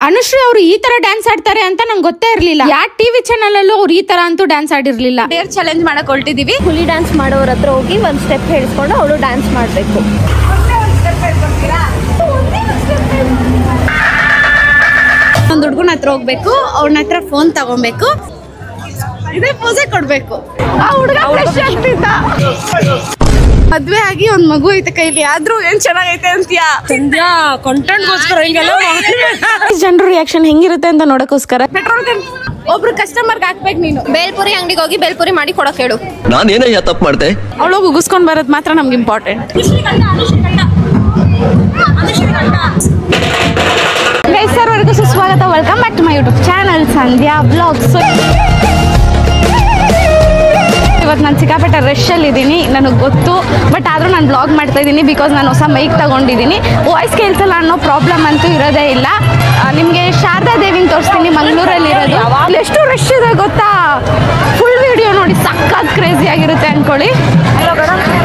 ಅನುಶ್ರೀ ಅವರು ಈ ತರ ಡ್ಯಾನ್ಸ್ ಆಡ್ತಾರೆ ಅಂತ ನಂಗೆ ಗೊತ್ತೇ ಇರ್ಲಿಲ್ಲ. ಯಾವ ಟಿವಿ ಚಾನಲ್ ಅಲ್ಲೂ ಅವ್ರು ಈ ತರ ಅಂತೂ ಡ್ಯಾನ್ಸ್ ಆಡಿರ್ಲಿಲ್ಲ. ಡೇರ್ ಚಾಲೆಂಜ್ ಮಾಡಕ್ ಹೊರಟಿದೀವಿ. ಹುಲಿ ಡ್ಯಾನ್ಸ್ ಮಾಡೋರ ಹತ್ರ ಹೋಗಿ ಒಂದ್ ಸ್ಟೆಪ್ ಹೇಳಿಸ್ಕೊಂಡು ಅವಳು ಡ್ಯಾನ್ಸ್ ಮಾಡ್ಬೇಕು. ಒಂದ್ ಹುಡ್ಗನ ಹತ್ರ ಹೋಗ್ಬೇಕು, ಅವನ ಹತ್ರ ಫೋನ್ ತಗೊಬೇಕು, ಇದೇ ಪೋಸೆ ಕೊಡ್ಬೇಕು. ಆ ಹುಡುಗ ಮದ್ವೆ ಆಗಿ ಒಂದ್ ಮಗು ಐತೆ ಕೈಲಿ, ಆದ್ರೂ ಏನ್ ಚೆನ್ನಾಗೈತೆ ಅಂತೀಯಾ? ಕಂಟೆಂಟ್ಗೋಸ್ಕರ ಹಿಂಗೆಲ್ಲ ಜನರ ರಿಯಾಕ್ಷನ್ ಹೆಂಗಿರುತ್ತೆ ಅಂತ ನೋಡಕ್ಕೋಸ್ಕರ ಪೆಟ್ರೋಲ್ ಒಬ್ರು ಕಸ್ಟಮರ್ಗೆ ಹಾಕ್ಬೇಕು. ನೀನು ಬೇಲ್ಪುರಿ ಅಂಗಡಿಗೆ ಹೋಗಿ ಬೇಲ್ಪುರಿ ಮಾಡಿ ಕೊಡಕ್ ಹೇಳು. ನಾನೇನಯ್ಯ ತಪ್ಪು ಮಾಡ್ದೆ? ಅವಳೋಗಿ ಉಗಿಸ್ಕೊಂಡ್ ಬರೋದ್ ಮಾತ್ರ ನಮ್ಗೆ ಇಂಪಾರ್ಟೆಂಟ್. ಗೈಸ್ ಸರ್ವರಿಗೂ ಸುಸ್ವಾಗತ. Welcome back to my YouTube channel Sandhya blogs. ಇವತ್ತು ನಾನು ಸಿಕ್ಕಾಪಟ್ಟೆ ರಶಲ್ಲಿ ಇದ್ದೀನಿ, ನನಗೆ ಗೊತ್ತು. ಬಟ್ ಆದರೂ ನಾನು ಬ್ಲಾಗ್ ಮಾಡ್ತಾ ಇದ್ದೀನಿ ಬಿಕಾಸ್ ನಾನು ಹೊಸ ಮೈಕ್ ತಗೊಂಡಿದ್ದೀನಿ. ವಾಯ್ಸ್ ಕೇಳ್ಸಲ್ಲ ಅನ್ನೋ ಪ್ರಾಬ್ಲಮ್ ಅಂತೂ ಇರೋದೇ ಇಲ್ಲ. ನಿಮಗೆ ಶಾರದಾ ದೇವಿನ ತೋರಿಸ್ತೀನಿ, ಮಂಗಳೂರಲ್ಲಿ ಇರೋದು. ಅಲ್ಲಿ ಎಷ್ಟು ರಶ್ ಇದೆ ಗೊತ್ತಾ? ಫುಲ್ ವಿಡಿಯೋ ನೋಡಿ, ಸಖತ್ ಕ್ರೇಜಿ ಆಗಿರುತ್ತೆ ಅಂದ್ಕೊಳ್ಳಿ.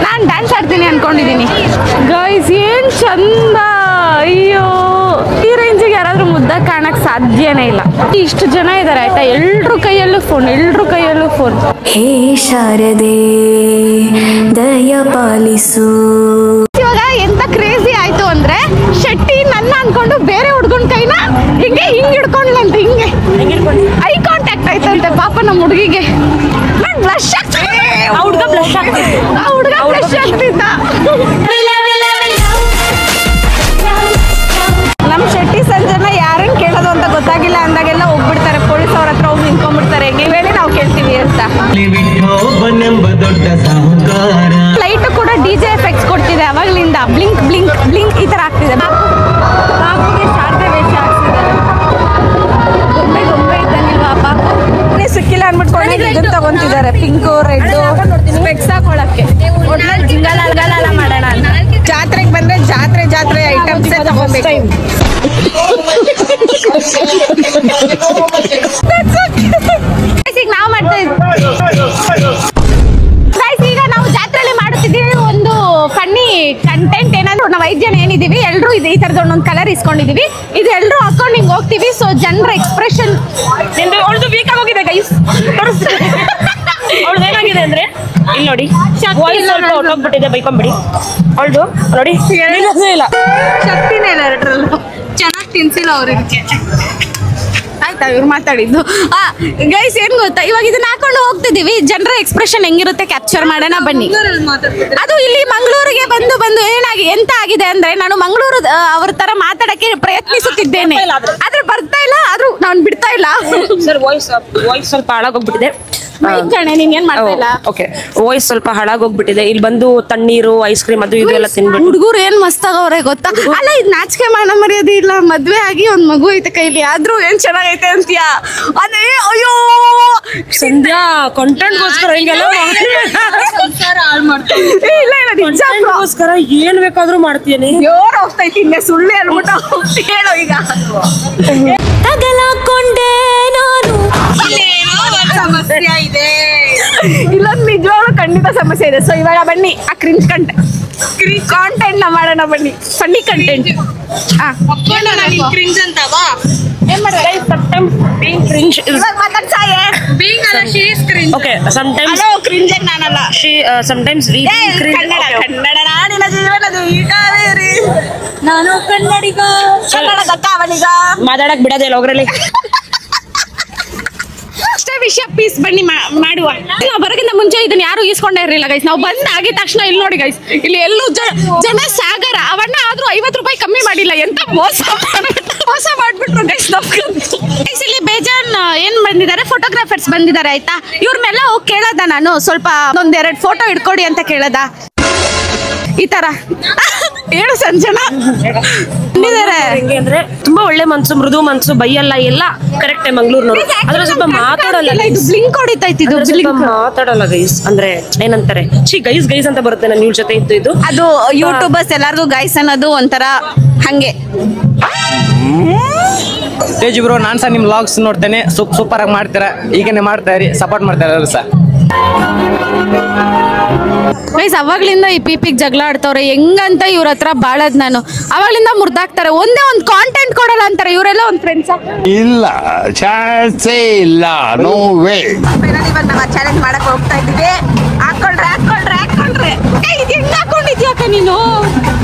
ನಾನು ಡ್ಯಾನ್ಸ್ ಆಡ್ತೀನಿ ಅಂದ್ಕೊಂಡಿದ್ದೀನಿ. ಗೈಸ್ ಏನು ಚಂದ! ಅಯ್ಯೋ, ಈ ರೇಂಜಿಗೆ ಯಾರಾದರೂ ಮುದ್ದಾಗಿ ಕಾಣಕ್ಕೆ ಸಾಧ್ಯನೇ ಇಲ್ಲ. ಇಷ್ಟು ಜನ ಇದ್ದಾರೆ ಆಯ್ತಾ, ಎಲ್ರ ಕೈಯಲ್ಲೂ ಫೋನ್. ಹೇ ಶಾರದೆ ದಯ ಪಾಲಿಸು. ಇವಾಗ ಎಂತ ಕ್ರೇಜಿ ಆಯ್ತು ಅಂದ್ರೆ, ಶೆಟ್ಟಿ ನನ್ನ ಅನ್ಕೊಂಡು ಬೇರೆ ಹುಡ್ಗನ್ ಕೈನ ಹಿಂಗೆ ಹಿಡ್ಕೊಂಡ್ಲಂತೆ. ಹಿಂಗೆ ಐ ಕಾಂಟ್ಯಾಕ್ಟ್ ಆಯ್ತಂತೆ. ಪಾಪ ನಮ್ಮ ಹುಡುಗಿಗೆ ಬ್ಲಶ್ ಆಗ್ತಿದ್ದ. ನಮ್ಮ ಶೆಟ್ಟಿ ಸಂಜನ ಯಾರನ್ನ ಕೇಳೋದು ಅಂತ ಗೊತ್ತಾಗಿಲ್ಲ ಅಂದಾಗೆಲ್ಲ ಹೋಗ್ಬಿಡ್ತಾರೆ, ಪೊಲೀಸ್ ಅವ್ರ ಹತ್ರ ಹೋಗಿ ನಿಂತ್ಕೊಂಡ್ಬಿಡ್ತಾರೆ. ನೀವ್ ಹೇಳಿ ನಾವು ಕೇಳ್ತೀವಿ ಅಂತ. ಲೈಟ್ ಕೂಡ ಡಿಜೆ ಎಫೆಕ್ಟ್ಸ್ ಕೊಡ್ತಿದೆ ಅವಾಗ್ಲಿಂದ. ಬ್ಲಿಂಕ್ ಬ್ಲಿಂಕ್ ಬ್ಲಿಂಕ್ ಈ ತರ ಆಗ್ತಿದೆ. ಬಾಪುಗೆ ಶಾರದೆ ವೇಷ ಹಾಕ್ಸಿದ್ದಾರೆ. ಗೊಂಬೆ ಇದ್ದಂಗಿಲ್ವಾ ಪಾಪು? ಸಿಕ್ಕಿಲ್ಲ ಅನ್ಬಿಟ್ಕೊಂಡು ಇದನ್ನ ತಗೊಂತಿದ್ದಾರೆ, ಪಿಂಕು ರೆಡ್ ಸ್ಪೆಕ್ಸ್ ಹಾಕೊಳಕ್ಕೆ. ಒಟ್ನಲ್ಲಿ ಜಿಂಗಲ ಮಾಡೋಣ ಅಂತ. ಜಾತ್ರೆಗೆ ಬಂದ್ರೆ ಜಾತ್ರೆ ಐಟಮ್ಸ್ ತಗೋಬೇಕು. ನಾವು ಮಾಡ್ತಾ ಈಗ ನಾವು ಜಾತ್ರೆಯಲ್ಲಿ ಮಾಡುತ್ತಿದ್ದೀವಿ ಒಂದು ಫನ್ನಿ ಕಂಟೆಂಟ್. ಏನಂದ್ರೆ ನಾವು 5 ಜನ ಏನಿದೀವಿ, ಎಲ್ಲರೂ ಈ ತರದ ಒಂದೊಂದು ಕಲರ್ ಇಸ್ಕೊಂಡಿದೀವಿ. ಇದು ಎಲ್ಲರೂ ಹಾಕೊಂಡು ಹಿಂಗೆ ಹೋಗ್ತೀವಿ. ಸೊ ಜನರ ಎಕ್ಸ್ಪ್ರೆಷನ್ ಅವಳದು ವೀಕ್ ಆಗೋಗಿದೆ ಗೈಸ್. ಅವಳದು ಏನಾಗಿದೆ ಅಂದ್ರೆ, ಇಲ್ಲಿ ನೋಡಿ, ವಾಯ್ಸ್ ಸ್ವಲ್ಪ ಹೊಟ್ಟೋಗ್ಬಿಟ್ಟಿದೆ, ಬೈಕೊಂಬಿಡಿ. ಅವಳದು ನೋಡಿ ಇಲ್ಲ, ಶಕ್ತಿನೇ ಇಲ್ಲ ಎರಡರಲ್ಲೂ. ಚೆನ್ನಾಗಿ ತಿನ್ಸಿಲ್ಲ ಅವ್ರಿಗೆ. ಆಯ್ತಾ ಇವ್ರು ಮಾತಾಡಿದ್ದು? ಗೈಸ್ ಏನ್ ಗೊತ್ತಾ, ಇವಾಗ ಇದನ್ನ ಹಾಕೊಂಡು ಹೋಗ್ತಿದೀವಿ. ಜನರ ಎಕ್ಸ್ಪ್ರೆಷನ್ ಹೆಂಗಿರುತ್ತೆ ಕ್ಯಾಪ್ಚರ್ ಮಾಡೋಣ ಬನ್ನಿ. ಅದು ಇಲ್ಲಿ ಮಂಗಳೂರಿಗೆ ಬಂದು ಎಂತ ಆಗಿದೆ ಅಂದ್ರೆ, ನಾನು ಮಂಗಳೂರು ಅವ್ರ ತರ ಮಾತಾಡಕ್ಕೆ ಪ್ರಯತ್ನಿಸುತ್ತಿದ್ದೇನೆ, ಆದ್ರೆ ಬರ್ತಾ ಇಲ್ಲ, ಆದ್ರೂ ನಾನು ಬಿಡ್ತಾ ಇಲ್ಲ. ಸರ್ ವಾಯ್ಸ್ ಸ್ವಲ್ಪ ಹಾಳಾಗೋಗ್ಬಿಟ್ಟಿದೆ. ನೀನ್ ಏನ್ ಮಾಡ್ತಾ ಇಲ್ಲ? ಓಕೆ, ವಾಯ್ಸ್ ಸ್ವಲ್ಪ ಹಾಳಾಗೋಗ್ಬಿಟ್ಟಿದೆ. ಇಲ್ಲಿ ಬಂದು ತಣ್ಣೀರು, ಐಸ್ ಕ್ರೀಮ್ ಅದು ಇದು ಎಲ್ಲ ತಿನ್ಬಿಟ್ಟು ಹುಡುಗರು ಏನ್ ಮಸ್ತಾಗವ್ರೆ ಗೊತ್ತಾ? ಅಲ್ಲ, ಇದ್ ನಾಚಿಕೆ ಮಾನ ಮರ್ಯಾದೆ ಇಲ್ಲ. ಮದ್ವೆ ಆಗಿ ಒಂದ್ ಮಗು ಐತೆ ಕೈಲಿ, ಆದ್ರೂ ಏನ್ ಚೆನ್ನಾಗೈತೆ ಅಂತೀಯಾ? ಅದೇ ಅಯ್ಯೋ ಸಂಧ್ಯಾ ಕಂಟೆಂಟ್ಗೋಸ್ಕರ ಹಿಂಗೆಲ್ಲ ಕಂಟೆಂಟ್ಗೋಸ್ಕರ ಏನ್ ಬೇಕಾದ್ರೂ ಮಾಡ್ತೀನಿ. ಜೋರ್ ಹೋಗ್ತೈತಿ, ಹಿಂಗೆ ಸುಳ್ಳು ಹೇಳ್ಬಿಟ್ಟು ಹೇಳೋ. ಈಗ ತಗಲಾಕೊಂಡೆ ನಾನು. ಸಮಸ್ಯೆ ಇದೆ, ಇಲ್ಲೊಂದು ನಿಜವಾಗ್ಲೂ ಖಂಡಿತ ಸಮಸ್ಯೆ ಇದೆ. ಸೊ ಇವಾಗ ಬನ್ನಿ ಆ ಕ್ರಿಂಜ್ ಕಾಂಟೆಂಟ್ ನ ಮಾಡೋಣ ಬನ್ನಿ. Funny content. ಕ್ರಿಂಜ್ ಅಂತವಾ? ನಾನು ಕನ್ನಡಿಗ, ಮಾತಾಡಕ್ ಬಿಡೋದೇ ಇಲ್ಲ ಹೋಗ್ರಲ್ಲಿ. ಅಷ್ಟೇ ವಿಷಯ ಪೀಸ್ ಬನ್ನಿ ಮಾಡುವ. ನಾವು ಬರೋಕ್ಕಿಂತ ಮುಂಚೆ ಇದನ್ನ ಯಾರು ಈಸ್ಕೊಂಡೇ ಇರಲಿಲ್ಲ ಗೈಸ್. ನಾವು ಬಂದ್ ಆಗಿದ ತಕ್ಷಣ ಇಲ್ಲಿ ನೋಡಿ ಗೈಸ್, ಇಲ್ಲಿ ಎಲ್ಲೂ ಜನ ಸಾಗರ. ಅವಣ್ಣ ಆದ್ರೂ 50 ರೂಪಾಯಿ ಕಮ್ಮಿ ಮಾಡಿಲ್ಲ. ಎಂತ ಮೋಸ ಮಾಡ್ಬಿಟ್ರು ಗೈಸ್. ಇಲ್ಲಿ ಬೇಜಾನ್ ಏನ್ ಬಂದಿದ್ದಾರೆ, ಫೋಟೋಗ್ರಾಫರ್ಸ್ ಬಂದಿದ್ದಾರೆ ಆಯ್ತಾ. ಇವ್ರನ್ನೆಲ್ಲ ಹೋಗಿ ಕೇಳದ, ನಾನು ಸ್ವಲ್ಪ ಒಂದೆರಡು ಫೋಟೋ ಇಟ್ಕೊಡಿ ಅಂತ ಕೇಳದ. ಈ ತರ ಹೇಳು ಸಂಜನಾ. ಹೆಂಗೆ ಅಂದ್ರೆ ತುಂಬಾ ಒಳ್ಳೆ ಮನ್ಸು, ಮೃದು ಮನ್ಸು, ಬೈಯಲ್ಲ, ಎಲ್ಲ ಕರೆಕ್ಟ್. ಮಂಗ್ಳೂರ್ನವ್ರು ಅದ್ರ ಸ್ವಲ್ಪ ಮಾತಾಡಲ್ಲ. ಬ್ಲಿಂಕ್ ಹೊಡಿತೈತಿ, ಮಾತಾಡಲ್ಲ ಗೈಸ್. ಅಂದ್ರೆ ಏನಂತಾರೆ, ಗೈಸ್ ಅಂತ ಬರುತ್ತೆ. ನಾನು ಇವ್ರ ಜೊತೆ ಇದು ಅದು ಯೂಟ್ಯೂಬರ್ಸ್ ಎಲ್ಲಾರ್ಗು ಗೈಸ್ ಅನ್ನೋದು ಒಂಥರ ಹಂಗೆ. ತೇಜ್ ಬ್ರೋ, ನಾನ್ ಸಹ ನಿಮ್ ವ್ಲಾಗ್ಸ್ ನೋಡ್ತೇನೆ. ಸೂಪರ್ ಆಗಿ ಮಾಡ್ತೀರಾ, ಈಗನೇ ಮಾಡ್ತಾ ಇರಿ, ಸಪೋರ್ಟ್ ಮಾಡ್ತಾ ಇರೋರು ಸರ್. ಗೈಸ್ ಅವಾಗ್ಲಿಂದ ಈ ಪಿಪಿಗೆ ಜಗಳ ಆಡ್ತವ್ರೆ ಹೆಂಗಂತ ಇವ್ರ ಹತ್ರ ಬಾಳದ್ ನಾನು ಅವಾಗ್ಲಿಂದ ಮುರ್ದಾಕ್ತಾರೆ ಒಂದೇ ಒಂದು ಕಾಂಟೆಂಟ್ ಕೊಡಲ್ಲ ಅಂತಾರೆ ಇವರೆಲ್ಲ ಒಂದು ಫ್ರೆಂಡ್ಸ್ ಇಲ್ಲ ಚಾನ್ಸೇ ಇಲ್ಲ ನೋ ವೇ ಇವಾಗ ನಾವು ಚಾಲೆಂಜ್ ಮಾಡಕ್ ಹೋಗ್ತಾ ಇದ್ದೀವಿ. ಹಾಕೊಳ್ರಿ ಇದು ಹೆಂಗ್ ಹಾಕೊಂಡಿದ್ಯಾಕ ನೀನು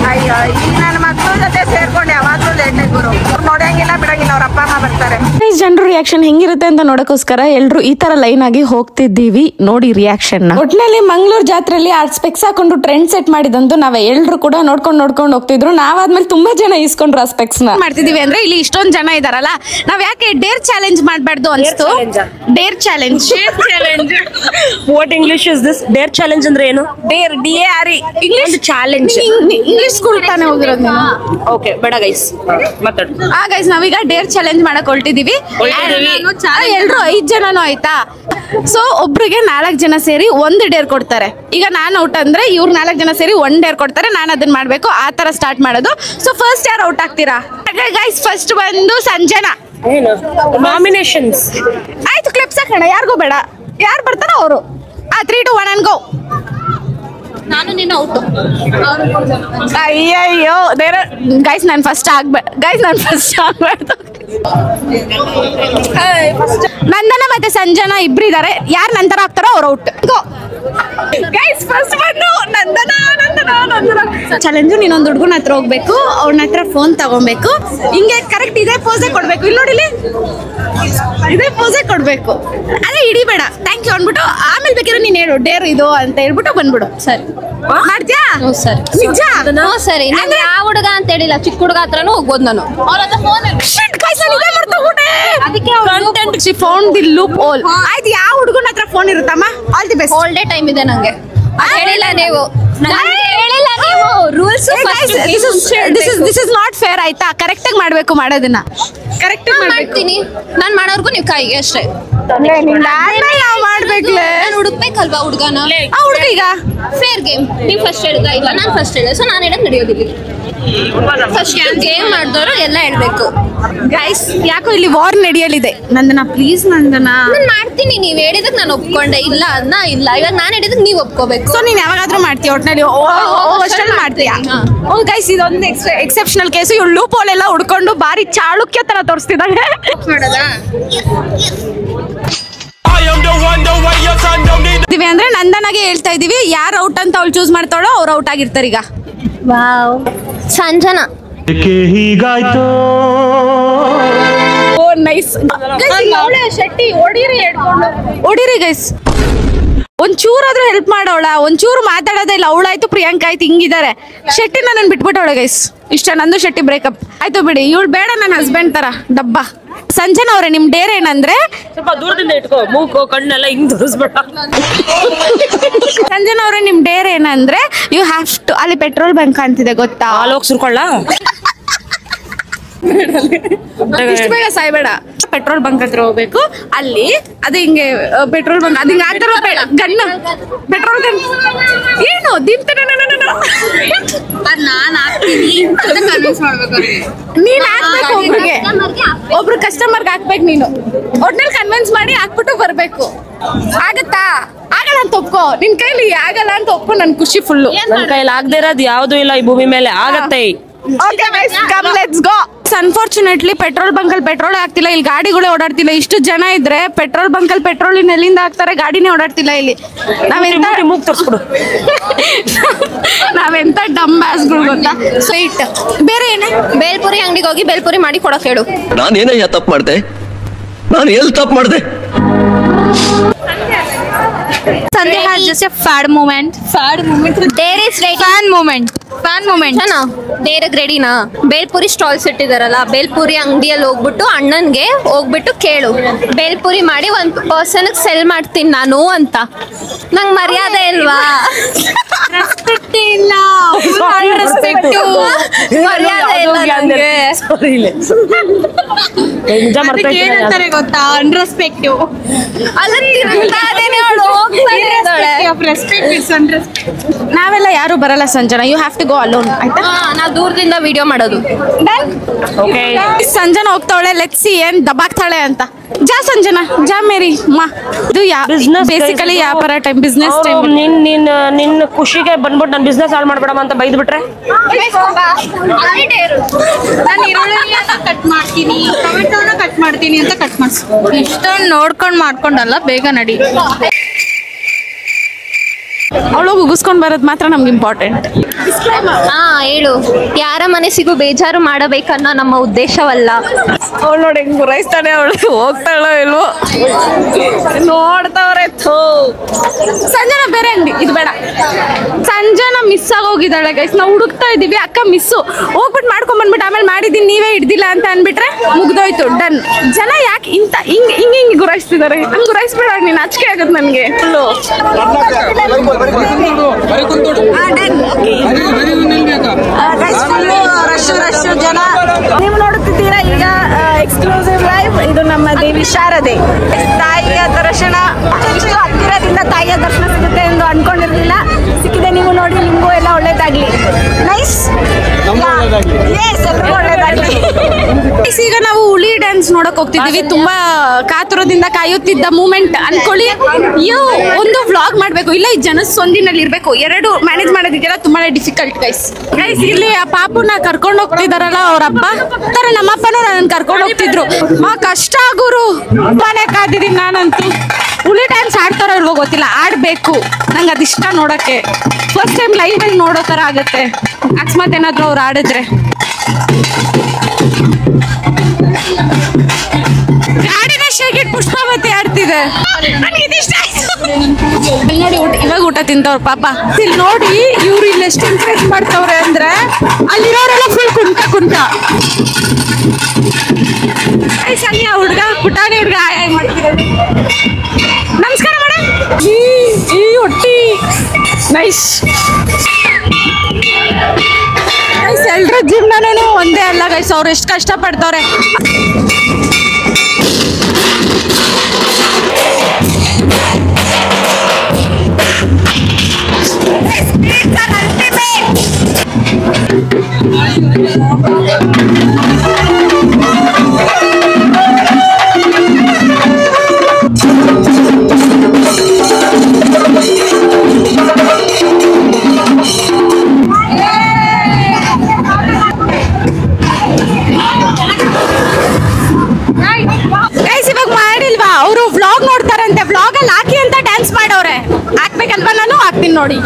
ಅಯ್ಯೋ ಈ ನನ್ನ ಮಕ್ಕಳ ಜೊತೆ ಸೇರ್ಕೊಂಡು ಯಾವಾಗ್ಲೂ ಲೇಟ್ ಗುರು ನೋಡಂಗಿಲ್ಲ ಬಿಡಂಗಿಲ್ಲ ಅವ್ರ ಅಪ್ಪ ಅಮ್ಮ ಬರ್ತಾರೆ. ಜನರು ರಿಯಾಕ್ಷನ್ ಹೆಂಗಿರುತ್ತೆ ಅಂತ ನೋಡಕ್ಕೋಸ್ಕರ ಎಲ್ರು ಈ ತರ ಲೈನ್ ಆಗಿ ಹೋಗ್ತಿದ್ದೀವಿ. ನೋಡಿ ರಿಯಾಕ್ಷನ್ ಒಟ್ನಲ್ಲಿ ಮಂಗಳೂರು ಜಾತ್ರೆಯಲ್ಲಿ ಆ ಸ್ಪೆಕ್ಸ್ ಹಾಕೊಂಡು ಟ್ರೆಂಡ್ ಸೆಟ್ ಮಾಡಿದಂತೂ ನಾವೇ ಎಲ್ರು ಕೂಡ ನೋಡ್ಕೊಂಡು ಹೋಗ್ತಿದ್ರು. ನಾವಾದ್ಮೇಲೆ ತುಂಬಾ ಜನ ಇಸ್ಕೊಂಡ್ರು ಆ ಸ್ಪೆಕ್ಸ್ ನ ಮಾಡ್ತಿದೀವಿ ಅಂದ್ರೆ ಇಲ್ಲಿ ಇಷ್ಟೊಂದ್ ಜನ ಇದಾರಲ್ಲ ನಾವ್ ಯಾಕೆ ಡೇರ್ ಚಾಲೆಂಜ್ ಮಾಡ್ಬಾರ್ದು ಅನ್ಸ್ತು. Deere challenge what English is this? Deere challenge ಅಂದ್ರೆ ಏನು? Deere DARE English challenge. English school ತಾನೇ ಹೋಗಿರೋದು ನೀನು. ಓಕೆ ಬೇಡ ಗೈಸ್ ಮಾತಾಡು. ಗೈಸ್ ನಾವೀಗ ಡೇರ್ ಚಾಲೆಂಜ್ ಮಾಡಕ್ ಹೊರಟಿದೀವಿ. ಎಲ್ರು 5 ಜನನು ಆಯ್ತಾ. ಸೊ ಒಬ್ರಿಗೆ 4 ಜನ ಸೇರಿ 1 ಡೇರ್ ಕೊಡ್ತಾರೆ. ಈಗ ನಾನು ಔಟ್ ಅಂದ್ರೆ ಇವ್ರು 4 ಜನ ಸೇರಿ 1 ಡೇರ್ ಕೊಡ್ತಾರೆ. ನಾನು ಅದನ್ನ ಮಾಡ್ಬೇಕು. ಆ ತರ ಸ್ಟಾರ್ಟ್ ಮಾಡೋದು. ಸೊ ಫಸ್ಟ್ ಯಾರು ಔಟ್ ಆಗ್ತೀರಾ? ಗೈಸ್ ಫಸ್ಟ್ ಬಂದು ಸಂಜನಾ. ಏನು ನಾಮಿನೇಷನ್ಸ್? ಆಯ್ತು ಕ್ಲಿಪ್ಸ್ ಹಾಕೋಣ. ಯಾರಿಗೂ ಬೇಡ, ಯಾರು ಬರ್ತಾರೋ ಅವರು. 3, 2, 1 and go. ನಾನು ನಿನ್ನ ಔಟ್. ಅಯ್ಯಯ್ಯೋ ಗೈಸ್ ನಾನು ಫಸ್ಟ್ ಆಗ್ಬಾರ್ದು. ನಂದನ ಮತ್ತೆ ಸಂಜನಾ ಇಬ್ರು ಇದಾರೆ. ಯಾರು ನಂತರ ಆಗ್ತಾರೋ ಅವ್ರು ಔಟ್. ಗೈಸ್ ಫಸ್ಟ್ ಬಂದು ನಂದನ. ಚಾಲೆಂಜ್ ನೀನೊಂದು ಹುಡುಗನ ಹತ್ರ ಹೋಗ್ಬೇಕು, ಅವ್ನ ಹತ್ರ ಫೋನ್ ತಗೊಬೇಕು, ಹಿಂಗೆ ಕರೆಕ್ಟ್ ಇದೇ ಪೋಸೆ ಕೊಡ್ಬೇಕು. ಇಲ್ಲಿ ನೋಡಿಲಿ ಇದೇ ಪೋಸೆ ಕೊಡ್ಬೇಕು. ಅದೇ ಹಿಡಿಬೇಡ ಥ್ಯಾಂಕ್ ಯು ಅಂದ್ಬಿಟ್ಟು ಆಮೇಲೆ ಬೇಕಿದ್ರೆ ನೀನ್ ಹೇಳು ಡೇರ್ ಇದು ಅಂತ ಹೇಳ್ಬಿಟ್ಟು ಬಂದ್ಬಿಡು. ಸರಿ ಮಾಡ್ತೀಯಾ? ಸರಿ ನಿಜ ಸರಿ. ಯಾವ ಹುಡುಗ ಅಂತ ಹೇಳಿಲ್ಲ, ಚಿಕ್ಕ ಹುಡುಗ ಹತ್ರನೂ ಹೋಗ್ಬೋದು ನಾನು. ಅವ್ರ ಹತ್ರ ಫೋನ್ ಅದಕ್ಕೆ she found the loophole. ಆಯ್ತು ಯಾವ ಹುಡುಗನ ಹತ್ರ ಫೋನ್ ಇರುತ್ತಮ್ಮ? All the best. Whole day time ಇದೆ ನಂಗೆ. ಹೇಳಿಲ್ಲ ನೀವು, ಹೇಳಿಲ್ಲ ನೀವು rules. This is not fair ಆಯ್ತಾ. ಕರೆಕ್ಟ್ ಆಗಿ ಮಾಡ್ಬೇಕು. ಮಾಡೋದನ್ನ ಕರೆಕ್ಟ್ ಆಗಿ ಮಾಡ್ತೀನಿ. ನಾನ್ ಮಾಡೋರ್ಗು ನೀವು ಕೈ ಅಷ್ಟೇ. ಮಾಡ್ಬೇಕ್ಲೆ. ನಾನು ಹುಡುಕ್ಬೇಕಲ್ವಾ ಹುಡುಗನ? ಆ ಹುಡುಗ ಈಗ ಫೇರ್ ಗೇಮ್. ನೀವು ಫಸ್ಟ್ ಹೇಳಿದ ಇಲ್ಲ ನಾನು ಫಸ್ಟ್ ಹೇಳಿದೆ. ಸೊ ನಾನು ಹೇಳೋದು ನಡೆಯೋದಿಲ್ಲ. ಫಸ್ಟ್ ಗೇಮ್ ಮಾಡಿದವರು ಎಲ್ಲ ಹೇಳ್ಬೇಕು. ಗೈಸ್ ಯಾಕೋ ಇಲ್ಲಿ ವಾರ್ ನಡೆಯಲಿದೆ. ನಂದನ ಪ್ಲೀಸ್ ನಂದನ. ನಾನು ಮಾಡ್ತೀನಿ. ನೀವ್ ಹೇಳಿದಕ್ ನಾನು ಒಪ್ಕೊಂಡೆ. ಇಲ್ಲ ಅನ್ನ ಇಲ್ಲ. ಇವಾಗ ನಾನು ಹೇಳಿದಕ್ ನೀವ್ ಒಪ್ಕೋಬೇಕು. ಸೊ ನೀನ್ ಯಾವಾಗಾದ್ರೂ ಮಾಡ್ತೀಯ ಒಟ್ನಲ್ಲಿ ಅಷ್ಟಲ್ಲಿ ಮಾಡ್ತೀಯ. ಓ ಗೈಸ್ ಇದೊಂದು ಎಕ್ಸೆಪ್ಷನಲ್ ಕೇಸು. ಇವ್ಳು ಲೂಪ್ ಹೋಲ್ ಎಲ್ಲ ಹುಡ್ಕೊಂಡು ಬಾರಿ ಚಾಳುಕ್ಯ ತರ ತೋರಿಸ್ತಿದ್ದಾಳೆ. ಅಂದ್ರೆ ನಂದನಾಗೆ ಹೇಳ್ತಾ ಇದೀವಿ. ಯಾರು ಔಟ್ ಅಂತ ಅವಳು ಚೂಸ್ ಮಾಡ್ತಾಳೋ ಅವ್ರು ಔಟ್ ಆಗಿರ್ತಾರೆ. ಈಗ ವಾವ್ ಸಂಜನಾ. ಹೀಗಾಯ್ತು. ಓ ನೈಸ್. ಶೆಟ್ಟಿ ಹೊಡಿರಿ ಗೈಸ್. ಒಂಚೂರಾದ್ರೂ ಹೆಲ್ಪ್ ಮಾಡೋಳ. ಒಂಚೂರು ಮಾತಾಡೋದೇ ಇಲ್ಲ. ಅವಳಾಯ್ತು ಪ್ರಿಯಾಂಕಾ ಆಯ್ತು ಹಿಂಗಿದ್ದಾರೆ. ಶೆಟ್ಟಿ ನನ್ನ ಬಿಟ್ಬಿಟ್ಟವಳೆ ಗೈಸ್. ಇಷ್ಟ ನಂದು ಶೆಟ್ಟಿ ಬ್ರೇಕಪ್ ಆಯ್ತು ಬಿಡಿ. ಇವಳು ಬೇಡ ನನ್ನ ಹಸ್ಬೆಂಡ್ ತರ ಡಬ್ಬ. ಸಂಜನಾ ಅವ್ರೆ ನಿಮ್ ಡೇರ್ ಏನಂದ್ರೆ ಸ್ವಲ್ಪ ದೂರದಿಂದ ಇಟ್ಕೋ. ಮೂಗು ಕಣ್ಣೆಲ್ಲ ಹಿಂಗ್ ತೋರಿಸ್ಬೇಡ. ಸಂಜನಾ ಅವ್ರೆ ನಿಮ್ ಡೇರ್ ಏನಂದ್ರೆ ಯು ಹ್ಯಾವ್ ಟು. ಅಲ್ಲಿ ಪೆಟ್ರೋಲ್ ಬಂಕ್ ಅಂತಿದೆ ಗೊತ್ತಾ? ಹಾಲು ಸುರ್ಕೊಳ್ಳ. ಇಷ್ಟು ಬೇಗ ಸಾಯ್ಬೇಡ. ಪೆಟ್ರೋಲ್ ಬಂಕ್ ಹತ್ರ ಹೋಗ್ಬೇಕು. ಅಲ್ಲಿ ಅದು ಹಿಂಗೆ ಪೆಟ್ರೋಲ್ ಬಂಕ್ ಅದು ಹಿಂಗೆ ಆಗ್ತಾರ ಗನ್ನ ಪೆಟ್ರೋಲ್ ಗನ್ ಏನು ದಿಮ್ತಾನೆ. ನಾನು ಹಾಕ್ತೀನಿ. ಕನ್ವಿನ್ಸ್ ಮಾಡ್ಬೇಕು. ನೀನ್ ಹಾಕ್ಬೇಕು. ಒಬ್ರು ಕಸ್ಟಮರ್ಗೆ ಹಾಕ್ಬೇಕು. ನೀನು ಒಟ್ನಲ್ಲಿ ಕನ್ವಿನ್ಸ್ ಮಾಡಿ ಹಾಕ್ಬಿಟ್ಟು ಬರ್ಬೇಕು. ಆಗತ್ತಾ? ಆಗಲ್ಲ ಅಂತ ಒಪ್ಕೋ. ನಿನ್ ಕೈಲಿ ಆಗಲ್ಲ ಅಂತ ಒಪ್ಕೊ. ನನ್ ಖುಷಿ ಫುಲ್ಲು. ನನ್ ಕೈಲಿ ಆಗದೆ ಇರೋದು ಯಾವ್ದು ಇಲ್ಲ ಈ ಭೂಮಿ ಮೇಲೆ. ಆಗತ್ತೆ. ಅನ್ಫಾರ್ಚುನೇಟ್ಲಿ ಪೆಟ್ರೋಲ್ ಬಂಕ್ ಅಲ್ಲಿ ಪೆಟ್ರೋಲ್ ಆಗ್ತಿಲ್ಲ. ಇಲ್ಲಿ ಗಾಡಿಗಳೇ ಓಡಾಡ್ತಿಲ್ಲ. ಇಷ್ಟು ಜನ ಇದ್ರೆ ಪೆಟ್ರೋಲ್ ಬಂಕ್ ಅಲ್ಲಿ ಪೆಟ್ರೋಲ್ ಎಲ್ಲಿಂದ ಹಾಕ್ತಾರೆ? ಗಾಡಿನೇ ಓಡಾಡ್ತಿಲ್ಲ ಇಲ್ಲಿ. ಮೂಗ್ ತೋರಿಸ್ಬಿಡು. ನಾವೆಂತ ಡಮ್ ಬ್ಯಾಸ್ಗಳು ಗೊತ್ತಾ. ಸ್ವೀಟ್ ಬೇರೆ ಏನೇ ಬೇಲ್ಪುರಿ ಅಂಗಡಿಗೆ ಹೋಗಿ ಬೇಲ್ಪುರಿ ಮಾಡಿ ಕೊಡಕ್ ಹೇಳು. ನಾನು ಏನಯ್ಯ ತಪ್ಪು ಮಾಡ್ದೆ? ನಾನು ಎಲ್ಲಿ ತಪ್ಪು ಮಾಡ್ದೆ? Sunday has just a fad moment. There is fan moment. ಡೇರಗ್ ರೆಡಿನಾ? ಬೇಲ್ಪುರಿ ಸ್ಟಾಲ್ಸ್ ಇಟ್ಟಿದಾರಲ್ಲ, ಬೇಲ್ಪುರಿ ಅಂಗಡಿಯಲ್ಲಿ ಹೋಗ್ಬಿಟ್ಟು ಅಣ್ಣನ್ಗೆ ಹೋಗ್ಬಿಟ್ಟು ಕೇಳು, ಬೇಲ್ಪುರಿ ಮಾಡಿ ಒಂದ್ ಪರ್ಸನ್ ಸೆಲ್ ಮಾಡ್ತೀನಿ ನಾನು ಅಂತ. ನಂಗ್ ಮರ್ಯಾದೆ ಇಲ್ವಾ? ರೆಸ್ಪೆಕ್ಟ್ ಇಲ್ಲ. ಮರ್ಯಾದೆ ಇಲ್ಲ ನಂಗೆ. ಏನಂತಾರೆ ಗೊತ್ತಾ? ಅನ್ರೆಸ್ಪೆಕ್ಟಿವ್. ನಾವೆಲ್ಲ ಯಾರು ಬರಲ್ಲ Sanjana. You have to go alone ಆಯ್ತಾ. ನಾವು ದೂರದಿಂದ ವಿಡಿಯೋ ಮಾಡೋದು. ಓಕೆ ಸಂಜನಾ ಹೋಗ್ತಾವಳೆ, ಲೆಟ್ಸ್ ಸಿ ಏನ್ ದಬಾಕ್ತಾಳೆ ಅಂತ. ಜಾ ಸಂಜನಾ, ಜಾ ಮೇರಿ ಮಾ. ಇದು ಬೇಸಿಕಲಿ ವ್ಯಾಪಾರ ಟೈಮ್, ಬಿಸ್ನೆಸ್ ಟೈಮ್. ನಿನ್ನ ಖುಷಿಗೆ ಬಂದ್ಬಿಟ್ಟು ನಾನು ಬಿಸ್ನೆಸ್ ಹಾಳು ಮಾಡ್ಬೇಡಮ್ಮ ಅಂತ ಬೈದ್ ಬಿಟ್ರೆ ನಾನು ಈರುಳ್ಳಿನ ಕಟ್ ಮಾಡ್ತೀನಿ, ಟೊಮೆಟೋನ ಕಟ್ ಮಾಡ್ತೀನಿ ಅಂತ ಕಟ್ ಮಾಡ್ಸಿ. ಇಷ್ಟೊಂದು ನೋಡ್ಕೊಂಡು ಮಾಡ್ಕೊಂಡಲ್ಲ, ಬೇಗ ನಡಿ. ಅವಳು ಉಗಿಸ್ಕೊಂಡ್ ಬರೋದು ಮಾತ್ರ ನಮ್ಗೆ ಇಂಪಾರ್ಟೆಂಟ್. ಹೇಳು. ಯಾರ ಮನಸ್ಸಿಗೂ ಬೇಜಾರು ಮಾಡಬೇಕನ್ನೋ ನಮ್ಮ ಉದ್ದೇಶವಲ್ಲ. ಅವಳು ನೋಡಿ ಹೆಂಗ್ ಗುರಾಯಿಸ್ತಾನೆ, ಅವಳು ಹೋಗ್ತಾಳೋ ಇಲ್ವೋ ನೋಡ್ತಾವ್ರೆ. ಸಂಜನಾ ಬೇರೆ ಅಂಗಡಿ, ಇದು ಬೇಡ. ಸಂಜನಾ ಮಿಸ್ ಆಗೋಗಿದ್ದಾಳೆ ಗೈಸ್, ನಾವು ಹುಡುಕ್ತಾ ಇದೀವಿ. ಅಕ್ಕ ಮಿಸ್ಸು ಹೋಗ್ಬಿಟ್ಟು ಮಾಡ್ಕೊಂಡ್ ಬಂದ್ಬಿಟ್ಟು ಆಮೇಲೆ ಮಾಡಿದೀನಿ ನೀವೇ ಹಿಡ್ದಿಲ್ಲ ಅಂತ ಅನ್ಬಿಟ್ರೆ ಮುಗ್ದೋಯ್ತು, ಡನ್. ಜನ ಯಾಕೆ ಇಂತ ಹಿಂಗ್ ಗುರಾಯಿಸ್ತಿದ್ದಾರೆ? ಹಂಗ್ ಗುರಾಯಿಸ್ಬೇಡ, ನೀನ್ ನಾಚಿಕೆ ಆಗುತ್ತೆ ನನಗೆ. ರಶ್ ಜನ ನೀವು ನೋಡುತ್ತಿದ್ದೀರಾ ಈಗ ಎಕ್ಸ್ಕ್ಲೂಸಿವ್ ಲೈವ್. ಇದು ನಮ್ಮ ದೇವಿ ಶಾರದೆ ತಾಯಿಯ ದರ್ಶನ. ಇಷ್ಟು ಹತ್ತಿರದಿಂದ ತಾಯಿಯ ದರ್ಶನ ಸಿಗುತ್ತೆ ಎಂದು ಅನ್ಕೊಂಡಿರ್ಲಿಲ್ಲ. ಸಿಕ್ಕಿದೆ, ನೀವು ನೋಡಿ, ನಿಮಗೂ ಎಲ್ಲ ಒಳ್ಳೇದಾಗ್ಲಿ. ನೈಸ್, ಒಳ್ಳೇದಾಗ್ಲಿ. ಈಗ ನಾವು ಹುಲಿ ಡ್ಯಾನ್ಸ್ ನೋಡಕ್ ಹೋಗ್ತಿದೀವಿ. ತುಂಬಾ ಕಾತುರದಿಂದ ಕಾಯುತ್ತಿದ್ದ ಮೂಮೆಂಟ್ ಅನ್ಕೊಳ್ಳಿ. ಒಂದು ವ್ಲಾಗ್ ಮಾಡ್ಬೇಕು, ಇಲ್ಲ ಈ ಜನದ ಸೊಂದಿನಲ್ಲಿ ಇರ್ಬೇಕು. ಎರಡು ಮ್ಯಾನೇಜ್ ಮಾಡೋದಿದೆಲ್ಲ ತುಂಬಾನೇ ಡಿಫಿಕಲ್ಟ್ ಗೈಸ್. ಇಲ್ಲಿ ಆ ಪಾಪುನ ಕರ್ಕೊಂಡು ಹೋಗ್ತಿದಾರಲ್ಲ ಅವ್ರಪ್ಪ ತರ, ನಮ್ಮಪ್ಪನೂ ನನ್ನ ಕರ್ಕೊಂಡು ಹೋಗ್ತಿದ್ರು. ಕಷ್ಟ ಗುರು, ತುಂಬಾನೇ ಕಾದಿದ್ದೀನಿ ನಾನಂತೂ. ಹುಲಿ ಡ್ಯಾನ್ಸ್ ಆಡ್ತಾರೋ ಇಲ್ವೋ ಗೊತ್ತಿಲ್ಲ, ಆಡ್ಬೇಕು. ನಂಗೆ ಅದಿಷ್ಟ ನೋಡಕ್ಕೆ. ಫಸ್ಟ್ ಟೈಮ್ ಲೈವ್ ಅಲ್ಲಿ ನೋಡೋ ತರ ಆಗುತ್ತೆ ಅಕಸ್ಮಾತ್ ಏನಾದ್ರು ಅವ್ರು ಆಡಿದ್ರೆ. ಗಾಡಿನ ಶೇಗಿಟ್ ಪುಷ್ಪಾವತಿ ಆಡ್ತಿದೆ. ನೋಡಿ ಇವಾಗ ಊಟ ತಿಂತವ್ರ ಪಾಪ. ಇಲ್ಲಿ ನೋಡಿ ಇವ್ರು ಇಲ್ಲಿ ಎಷ್ಟು ಎಂಕರೇಜ್ ಮಾಡ್ತವ್ರೆ ಅಂದ್ರೆ ಅಲ್ಲಿರೋರೆಲ್ಲ ಫುಲ್ ಕುಂಟ. ಸಣ್ಣ ಹುಡ್ಗ, ಪುಟಾಣಿ ಹುಡ್ಗ ಆಯ್ ಮಾಡ್ತಿರೋದು. ನಮಸ್ಕಾರ ಮೇಡಮ್. ಈ ಹೊಟ್ಟಿ ನೈಸ್. ಎಲ್ರ ಜೀವನನೂ ಒಂದೇ ಅಲ್ಲ ಗೈಸ್, ಅವ್ರು ಎಷ್ಟು ಕಷ್ಟ ಪಡ್ತವ್ರೆ. ಇವಾಗ ಮಾಡಿಲ್ವಾ ಅವರು? ವ್ಲಾಗ್ ನೋಡ್ತಾರಂತೆ, ವ್ಲಾಗ್ ಅಲ್ಲಿ ಹಾಕಿ ಅಂತ ಡ್ಯಾನ್ಸ್ ಮಾಡವ್ರೆ. ಹಾಕ್ಬೇಕಲ್ವಾ? ನಾನು ಹಾಕ್ತೀನಿ ನೋಡಿ.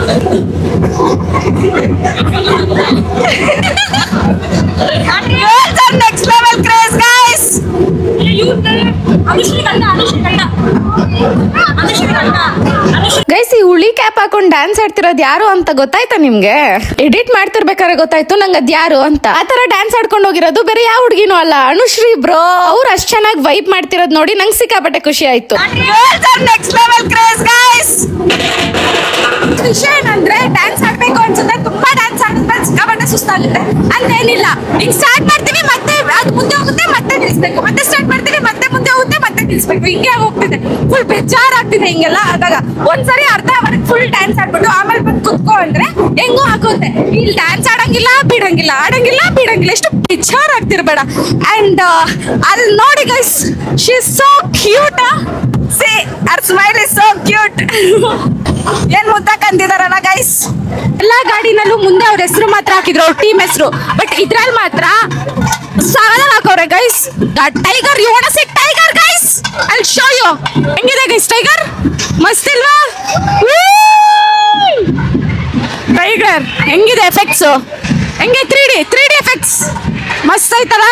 Next level craze guys. Guys, ಈ ಹುಳಿ ಕ್ಯಾಪ್ ಹಾಕೊಂಡು ಡ್ಯಾನ್ಸ್ ಆಡ್ತಿರೋದು ಯಾರು ಅಂತ ಗೊತ್ತಾಯ್ತಾ ನಿಮ್ಗೆ? ಎಡಿಟ್ ಮಾಡ್ತಿರ್ಬೇಕಾದ್ರೆ ಗೊತ್ತಾಯ್ತು ನಂಗೆ ಅದ್ ಯಾರು ಅಂತ. ಆತರ ಡ್ಯಾನ್ಸ್ ಆಡ್ಕೊಂಡು ಹೋಗಿರೋದು ಬೇರೆ ಯಾವ ಹುಡುಗಿನೂ ಅಲ್ಲ, ಅನುಶ್ರೀ ಬ್ರೋ. ಅವ್ರು ಅಷ್ಟ್ ಚೆನ್ನಾಗಿ ವೈಪ್ ಮಾಡ್ತಿರೋದು ನೋಡಿ ನಂಗೆ ಸಿಕ್ಕಾಪಟ್ಟೆ ಖುಷಿ ಆಯ್ತು. Next level craze guys. ವಿಷಯ ಏನಂದ್ರೆ ಡ್ಯಾನ್ಸ್ ಆಡ್ಬೇಕು ಅನ್ಸುತ್ತೆ, ತುಂಬಾ ಡ್ಯಾನ್ಸ್ ಆಡಿದ್ಮೇಲೆ ಸಿಕ್ಕಾಪಟ್ಟೆ ಸುಸ್ತಾಗುತ್ತೆ ಅಂತೇನಿಲ್ಲ. ಹಿಂಗ್ ಸ್ಟಾರ್ಟ್ ಮಾಡ್ತೀವಿ, ಮತ್ತೆ ಅದು ಮುಂದೆ ಹೋಗುತ್ತೆ, ಮತ್ತೆ ನಿಲ್ಸ್ಬೇಕು, ಮತ್ತೆ ಸ್ಟಾರ್ಟ್ ಮಾಡ್ತೀವಿ, ಮತ್ತೆ ಮುಂದೆ ಹೋಗುತ್ತೆ, ಮತ್ತೆ ನಿಲ್ಸ್ಬೇಕು. ಹಿಂಗೆ ಹೋಗ್ತಿದೆ, ಫುಲ್ ಬೇಜಾರಾಗ್ತಿದೆ ಹಿಂಗೆಲ್ಲ ಆದಾಗ. ಒಂದ್ಸರಿ ಅರ್ಧ ಅವರಿಗೆ ಫುಲ್ ಡ್ಯಾನ್ಸ್ ಆಡ್ಬಿಟ್ಟು ಆಮೇಲೆ ಬಂದು ಕುತ್ಕೋ ಅಂದ್ರೆ ಹೆಂಗೋ ಆಗುತ್ತೆ. ಇಲ್ಲಿ ಡ್ಯಾನ್ಸ್ ಆಡಂಗಿಲ್ಲ, ಬಿಡಂಗಿಲ್ಲ, ಆಡಂಗಿಲ್ಲ, ಬಿಡಂಗಿಲ್ಲ. ಎಷ್ಟು ಬೇಜಾರಾಗ್ತಿರ್ಬೇಡ. ಅಂಡ್ ಅಲ್ಲಿ ನೋಡಿ guys, she is so cute. See, her smile is so cute. ಏನ್ ಮುದ್ದಕ್ ಅಂತಿದಾರಲ್ಲ ಗೈಸ್. ಎಲ್ಲಾ ಗಾಡಿನಲ್ಲೂ ಮುಂದೆ ಅವ್ರ ಹೆಸರು ಮಾತ್ರ ಹಾಕಿದ್ರು, ಅವ್ರ ಟೀಮ್ ಹೆಸರು. ಬಟ್ ಇದ್ರಲ್ಲಿ ಮಾತ್ರ ಸಾಲ ಹಾಕವ್ರೆ guys. Tiger, you want to see tiger guys? I will show you. ಹೆಂಗಿದೆ ಗೈಸ್ ಟೈಗರ್? ಮಸ್ತ್ ಇಲ್ವಾ? ಟೈಗರ್ ಹೆಂಗಿದೆ ಎಫೆಕ್ಟ್ಸ್? ಹೆಂಗೆ 3D ಎಫೆಕ್ಟ್ಸ್ ಮಸ್ತ್ ಆಯ್ತಲ್ಲ.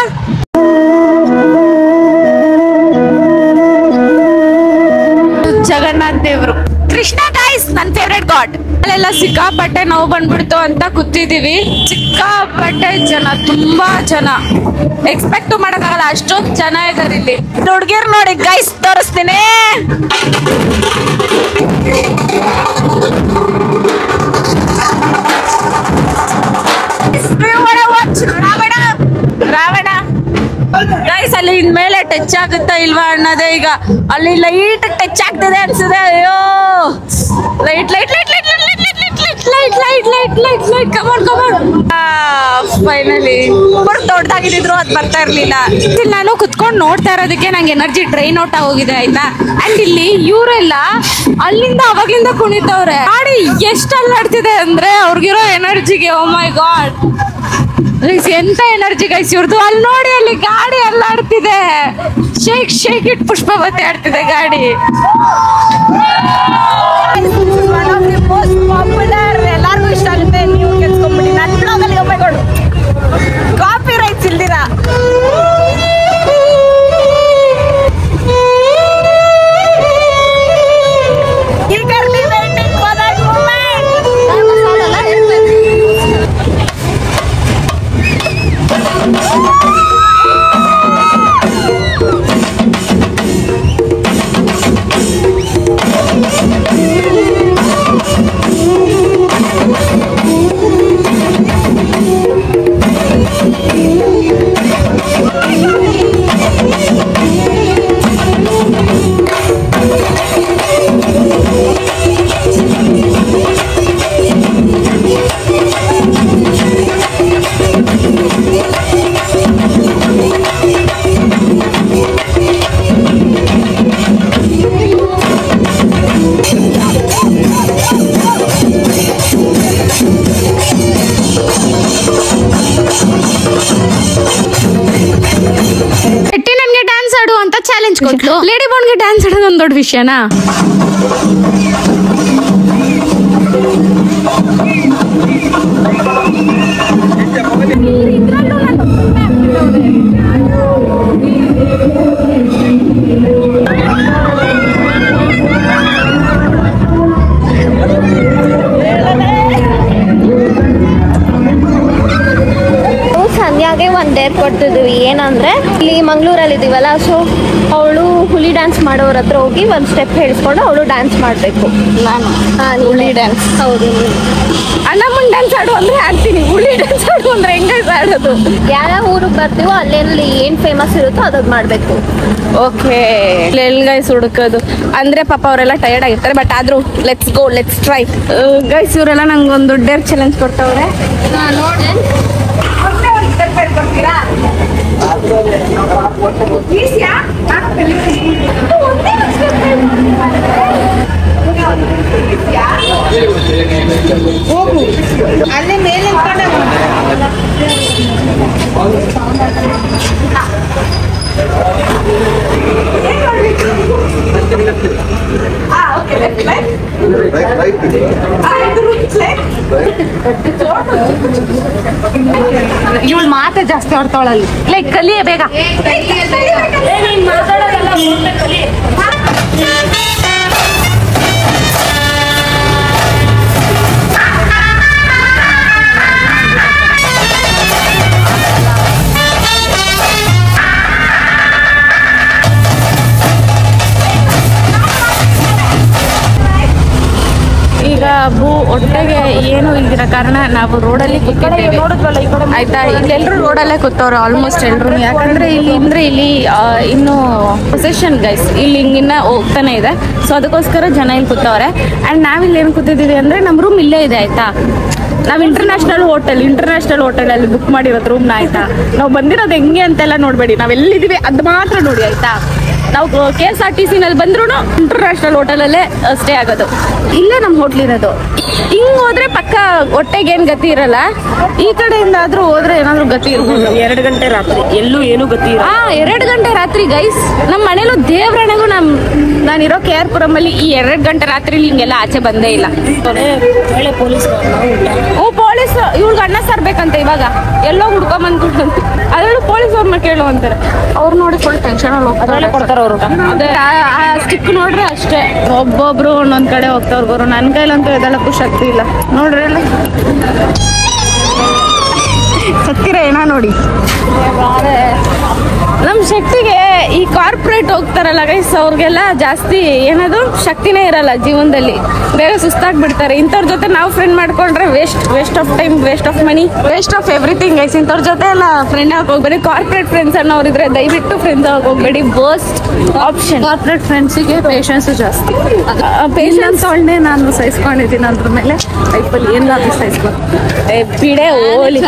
ಜಗನ್ನಾಥ್ ದೇವ್ರು, ಕೃಷ್ಣ ಗೈಸ್ ನನ್ನ ಫೇವ್ರೆಟ್ ಗಾಡ್. ಅಲ್ಲೆಲ್ಲ ಸಿಕ್ಕಾಪಟ್ಟೆ ನಾವು ಬಂದ್ಬಿಡ್ತು ಅಂತ ಕೂತಿದೀವಿ. ಸಿಕ್ಕಾಪಟ್ಟೆ ಜನ, ತುಂಬಾ ಜನ, ಎಕ್ಸ್ಪೆಕ್ಟ್ ಮಾಡಕ್ಕಾಗಲ್ಲ ಅಷ್ಟೊಂದು ಜನ ಇದಾರೆ ಇಲ್ಲಿ. ಹುಡುಗಿರ್ ನೋಡಿ ಗೈಸ್, ತೋರಿಸ್ತೀನಿ. ರಾವಣ ಗೈಸ್, ಅಲ್ಲಿ ಇನ್ಮೇಲೆ ಟಚ್ ಆಗುತ್ತಾ ಇಲ್ವಾ ಅನ್ನೋದೇ ಈಗ. ಅಲ್ಲಿ ಲೈಟ್ ಟಚ್ ಆಗ್ತದೆ ಅನ್ಸುತ್ತೆ. ಅಯ್ಯೋ, light light light light light light light light. Finally ದೊಡ್ಡದಾಗಿದ್ರು ಅದು ಬರ್ತಾ ಇರ್ಲಿಲ್ಲ. ಇಲ್ಲಿ ನಾನು ಕುತ್ಕೊಂಡು ನೋಡ್ತಾ ಇರೋದಕ್ಕೆ ನಂಗೆ ಎನರ್ಜಿ ಡ್ರೈನ್ ಔಟ್ ಆಗೋಗಿದೆ ಆಯ್ತಾ. ಅಂಡ್ ಇಲ್ಲಿ ಇವರೆಲ್ಲ ಅಲ್ಲಿಂದ ಅವಾಗ್ಲಿಂದ ಕುಣಿತವ್ರೆ. ಗಾಡಿ ಎಷ್ಟು ಅಲ್ಲಾಡ್ತಿದೆ ಅಂದ್ರೆ ಅವ್ರಿಗಿರೋ ಎನರ್ಜಿಗೆ. ಓ ಮೈ ಗಾಡ್, ಎಂತ ಎನರ್ಜಿ ಗೈಸ್ ಇವ್ರದ್ದು. ಅಲ್ಲಿ ನೋಡಿ, ಅಲ್ಲಿ ಗಾಡಿ ಅಲ್ಲಾಡ್ತಿದೆ. ಶೇಕ್ ಶೇಕ್ ಇಟ್ ಪುಷ್ಪವತಿ ಆಡ್ತಿದೆ ಗಾಡಿ. ಎಲ್ಲಾರ್ಗು ಇಷ್ಟ ಆಗುತ್ತೆ. ನೀವು ಕೆಲ್ಸ್ಕೊಂಡ್ಬಿಡಿ. ನನ್ನ ಬ್ಲಾಗಲ್ಲಿ ಒಬ್ಬ ಕಾಪಿ ರೈಟ್ಸ್ ಇಲ್ದಿರ. ನನ್ಗೆ ಡ್ಯಾನ್ಸ್ ಆಡು ಅಂತ ಚಾಲೆಂಜ್ ಕೊಟ್ಲು. ಲೇಡಿ ಬಾಂಡ್ಗೆ ಡ್ಯಾನ್ಸ್ ಆಡೋದು ಒಂದು ದೊಡ್ಡ ವಿಷಯನಾ? ಸಂಧ್ಯಾಗೆ ಒಂದು ಡೇರ್ ಕೊಡ್ತಿದ್ವಿ. ಏನಂದ್ರೆ ಇಲ್ಲಿ ಮಂಗಳೂರಲ್ಲಿ ಇದೀವಲ್ಲ, ಸೊ ಅವಳು ಹುಲಿ ಡ್ಯಾನ್ಸ್ ಮಾಡೋರ ಹತ್ರ ಹೋಗಿ ಒಂದು ಸ್ಟೆಪ್ ಹೇಳಿಸ್ಕೊಂಡು ಅವಳು ಡ್ಯಾನ್ಸ್ ಮಾಡಬೇಕು. ನಾನು ಹುಲಿ ಡ್ಯಾನ್ಸ್. ಹೌದು, ಅಣ್ಣಮ್ಮನ್ ಡ್ಯಾನ್ಸ್ ಆಡು ಅಂದ್ರೆ ಆಡ್ತೀನಿ. ಹುಲಿ ಡ್ಯಾನ್ಸ್ ಆಡು ಅಂದ್ರೆ ಹೆಂಗ ಆಡೋದು? ಯಾವ್ಯಾವ ಊರಿಗೆ ಬರ್ತೀವೋ ಅಲ್ಲೆಲ್ಲಿ ಏನ್ ಫೇಮಸ್ ಇರುತ್ತೋ ಅದನ್ನ ಮಾಡ್ಬೇಕು. ಓಕೆ, ಗೈಸ್ ಹುಡುಕೋದು ಅಂದ್ರೆ ಪಾಪ ಅವರೆಲ್ಲ ಟಯರ್ಡ್ ಆಗಿರ್ತಾರೆ. ಬಟ್ ಆದ್ರೂ let's go, let's try. Guys ಇವರೆಲ್ಲ ನಂಗೆ ಒಂದು ಡೇರ್ ಚಾಲೆಂಜ್ ಕೊಡ್ತಾವ್ರೆ. ಅಲ್ಲಿ ಮೇಲೆ ಇವಳು ಮಾತೆ ಜಾಸ್ತಿ ಆಡ್ತಾವಳಲ್ಲಿ. ಲೈಕ್ ಕಲಿಯೇ ಬೇಗ. ಈಗ ಹೊಟ್ಟೆಗೆ ಏನು ಇಲ್ದಿರೋ ಕಾರಣ ನಾವು ರೋಡಲ್ಲಿ ಕೂತಿದ್ದೇವೆ ಆಯ್ತಾ. ಇಲ್ಲೆಲ್ಲರೂ ರೋಡಲ್ಲೇ ಕೂತವ್ರು ಆಲ್ಮೋಸ್ಟ್ ಎಲ್ರು. ಯಾಕಂದ್ರೆ ಇಲ್ಲಿ ಇನ್ನು ಪೊಸೆಷನ್ ಗೈಸ್ ಇಲ್ಲಿ ಹಿಂಗಿನ್ನ ಹೋಗ್ತಾನೆ ಇದೆ. ಸೊ ಅದಕ್ಕೋಸ್ಕರ ಜನ ಇಲ್ಲಿ ಕೂತವ್ರೆ. ಆ್ಯಂಡ್ ನಾವಿಲ್ಲಿ ಏನು ಕೂತಿದ್ದೀವಿ ಅಂದರೆ ನಮ್ಮ ರೂಮ್ ಇಲ್ಲೇ ಇದೆ ಆಯ್ತಾ. ನಾವು ಇಂಟರ್ನ್ಯಾಷನಲ್ ಹೋಟೆಲಲ್ಲಿ ಬುಕ್ ಮಾಡಿರೋದು ರೂಮ್ನ ಆಯ್ತಾ. ನಾವು ಬಂದಿರೋದು ಹೆಂಗೆ ಅಂತೆಲ್ಲ ನೋಡಬೇಡಿ. ನಾವು ಎಲ್ಲಿದ್ದೀವಿ ಅದು ಮಾತ್ರ ನೋಡಿ ಆಯ್ತಾ. ನಾವು KSRTC ನಲ್ಲಿ ಬಂದ್ರೂ ಇಂಟರ್ನ್ಯಾಷನಲ್ ಹೋಟೆಲಲ್ಲೇ ಸ್ಟೇ ಆಗೋದು. ಇಲ್ಲೇ ನಮ್ಮ ಹೋಟ್ಲ್ ಇರೋದು. ಹಿಂಗ್ ಹೋದ್ರೆ ಪಕ್ಕ ಹೊಟ್ಟೆಗೆ ಏನ್ ಗತಿ ಇರಲ್ಲ. ಈ ಕಡೆಯಿಂದ ಆದ್ರೂ ಹೋದ್ರೆ ಏನಾದ್ರು ಗತಿ ಇರ್ಬೋದು. 2 ಗಂಟೆ ರಾತ್ರಿ ಎಲ್ಲೂ ಏನು ಗತಿ ಇಲ್ಲ. 2 ಗಂಟೆ ರಾತ್ರಿ ಗೈಸ್. ನಮ್ಮ ಮನೇಲೂ ದೇವ್ರಣೆಗೂ ನಾನಿರೋ KR-ಪುರಂ ಅಲ್ಲಿ ಈ 2 ಗಂಟೆ ರಾತ್ರಿ ಹಿಂಗೆಲ್ಲ ಆಚೆ ಬಂದೇ ಇಲ್ಲ. ಪೊಲೀಸ್ ಪೊಲೀಸ್ ಇವ್ರಿಗೆ ಅನ್ನ ಸರ್ಬೇಕಂತ ಇವಾಗ ಎಲ್ಲೋ ಹುಡ್ಕೊಂಬಂದ್ಬಿಟ್ಟು ಅದ್ರಲ್ಲೂ ಪೊಲೀಸ್ ಅವ್ರನ್ನ ಕೇಳು ಅಂತಾರೆ. ಅವ್ರು ನೋಡಿ ಫುಲ್ ಟೆನ್ಷನ್ ಅಲ್ಲಿ ಹೋಗ್ತಾರೆ. ಅದೇ ಆ ಸ್ಟಿಕ್ ನೋಡ್ರೆ ಅಷ್ಟೇ. ಒಬ್ಬೊಬ್ರು ಒಂದೊಂದ್ ಕಡೆ ಹೋಗ್ತಾವ್ರು ಗುರು. ನನ್ನ ಕೈಲಂತೂ ಎದಳಕ್ಕೂ ಶಕ್ತಿ ಇಲ್ಲ ನೋಡ್ರಿ. ಎಲ್ಲ ಸತ್ತಿರ ಏನ ನೋಡಿ. ನಮ್ಮ ಶಕ್ತಿಗೆ ಈ ಈ ಕಾರ್ಪೊರೇಟ್ ಹೋಗ್ತಾರಲ್ಲ ಗೈಸ್, ಅವ್ರಿಗೆಲ್ಲ ಜಾಸ್ತಿ ಏನದು ಶಕ್ತಿನೇ ಇರಲ್ಲ ಜೀವನದಲ್ಲಿ, ಬೇಗ ಸುಸ್ತಾಗ್ಬಿಡ್ತಾರೆ. ಇಂಥವ್ರ ಜೊತೆ ನಾವು ಫ್ರೆಂಡ್ ಮಾಡ್ಕೊಂಡ್ರೆ waste of time, waste of money, waste of everything guys. ಇಂಥವ್ರ ಜೊತೆ ಎಲ್ಲ ಫ್ರೆಂಡ್ ಆಗಿ ಹೋಗ್ಬೇಡಿ. ಕಾರ್ಪೊರೇಟ್ ಫ್ರೆಂಡ್ಸ್ ಅನ್ನೋರಿದ್ರೆ ದಯವಿಟ್ಟು ಫ್ರೆಂಡ್ಸ್ ಆಗಿ ಹೋಗ್ಬೇಡಿ. Worst option. ಕಾರ್ಪೊರೇಟ್ ಫ್ರೆಂಡ್ಸಿಗೆ ಪೇಷನ್ಸ್ ಜಾಸ್ತಿ. ಪೇಷನ್ಸ್ ಒಳ್ಳೆ ನಾನು ಸಹಿಸ್ಕೊಂಡಿದ್ದೀನಿ, ಅದ್ರ ಮೇಲೆ ಲೈಫಲ್ಲಿ ಏನಾದ್ರು ಸಹಿಸ್ಕೊಂಡು ಬಿಡೆ ಓಲಿ.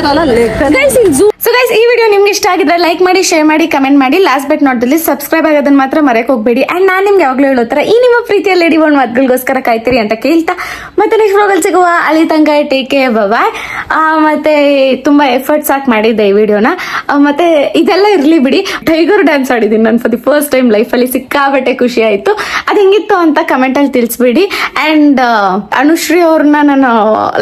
ಸೊ ಗೈಸ್, ಈ ವಿಡಿಯೋ ನಿಮ್ಗೆ ಇಷ್ಟ ಆಗಿದ್ರೆ ಲೈಕ್ ಮಾಡಿ, ಶೇರ್ ಮಾಡಿ, ಕಮೆಂಟ್ ಮಾಡಿ. ಲಾಸ್ಟ್ ಬಟ್ ನಾಟ್ ದಲ್ಲಿ ಸಬ್ಸ್ಕ್ರೈಬ್ ಆಗೋದನ್ನ ಮಾತ್ರ ಮರೆಯಕ್ಕೆ ಹೋಗ್ಬೇಡಿ. ಅಂಡ್ ನಾನು ನಿಮ್ಗೆ ಯಾವಾಗಲೂ ಹೇಳೋ ತರ ಈ ನಿಮ್ಮ ಪ್ರೀತಿಯ ಲೇಡಿ ಒನ್ ಮಾತುಗಳಿಗೋಸ್ಕರ ಕಾಯ್ತೀರಿ ಅಂತ ಕೇಳ್ತಾ ಮತ್ತೆ ನೆಕ್ಸ್ಟ್ ವ್ಲಾಗಲ್ ಸಿಗುವ. ಅಲ್ಲಿ ತನಕ ಟೇಕ್ ಕೇರ್, ಬಾಯ್. ಮತ್ತೆ ತುಂಬಾ ಎಫರ್ಟ್ಸ್ ಹಾಕಿ ಮಾಡಿದ್ದೆ ಈ ವಿಡಿಯೋನ. ಮತ್ತೆ ಇದೆಲ್ಲ ಇರ್ಲಿ ಬಿಡಿ, ಟೈಗರ್ ಡ್ಯಾನ್ಸ್ ಆಡಿದ್ದೀನಿ ನಾನು ಫಾರ್ ದಿ ಫಸ್ಟ್ ಟೈಮ್ ಲೈಫಲ್ಲಿ. ಸಿಕ್ಕಾಬಟ್ಟೆ ಖುಷಿ ಆಯ್ತು. ಅದು ಹೆಂಗಿತ್ತು ಅಂತ ಕಮೆಂಟ್ ಅಲ್ಲಿ ತಿಳಿಸ್ಬಿಡಿ. ಅಂಡ್ ಅನುಶ್ರೀ ಅವ್ರನ್ನ ನಾನು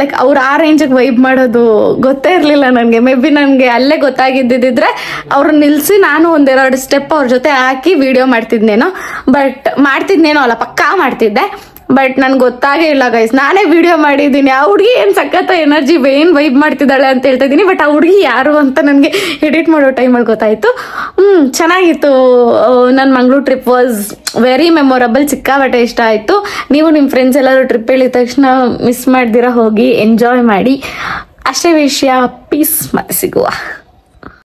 ಲೈಕ್ ಅವ್ರು ಆ ರೇಂಜಿಗೆ ವೈಬ್ ಮಾಡೋದು ಗೊತ್ತೇ ಇರ್ಲಿಲ್ಲ ನನಗೆ. ಮೇ ಬಿ ನನಗೆ ಅಲ್ಲೇ ಗೊತ್ತಾಗಿದ್ದಿದ್ರೆ ಅವ್ರನ್ನ ನಿಲ್ಸಿ ನಾನು ಒಂದೆರಡು ಸ್ಟೆಪ್ ಅವ್ರ ಜೊತೆ ಹಾಕಿ ವಿಡಿಯೋ ಮಾಡ್ತಿದ್ನೇನೋ ಅಲ್ಲ, ಪಕ್ಕಾ ಮಾಡ್ತಿದ್ದೆ. ಬಟ್ ನನ್ಗೆ ಗೊತ್ತಾಗೇ ಇಲ್ಲ ಗೈಸ್. ನಾನೇ ವಿಡಿಯೋ ಮಾಡಿದ್ದೀನಿ. ಆ ಹುಡುಗಿ ಏನ್ ಸಖತ್ ಎನರ್ಜಿ ಏನ್ ವೈಬ್ ಮಾಡ್ತಿದ್ದಾಳೆ ಅಂತ ಹೇಳ್ತಾ ಇದ್ದೀನಿ. ಬಟ್ ಆ ಹುಡುಗಿ ಯಾರು ಅಂತ ನನಗೆ ಎಡಿಟ್ ಮಾಡೋ ಟೈಮಲ್ಲಿ ಗೊತ್ತಾಯ್ತು. ಚೆನ್ನಾಗಿತ್ತು. ನನ್ನ Mangaluru trip was very memorable. ಸಿಕ್ಕಾಬಟ್ಟೆ ಇಷ್ಟ ಆಯ್ತು. ನೀವು ನಿಮ್ಮ ಫ್ರೆಂಡ್ಸ್ ಎಲ್ಲರೂ ಟ್ರಿಪ್ ಹೇಳಿದ ತಕ್ಷಣ ಮಿಸ್ ಮಾಡ್ದಿರ ಹೋಗಿ ಎಂಜಾಯ್ ಮಾಡಿ. ಅಷ್ಟೇ ವಿಷಯ. ಪೀಸ್. ಮತ್ತೆ ಸಿಗುವ.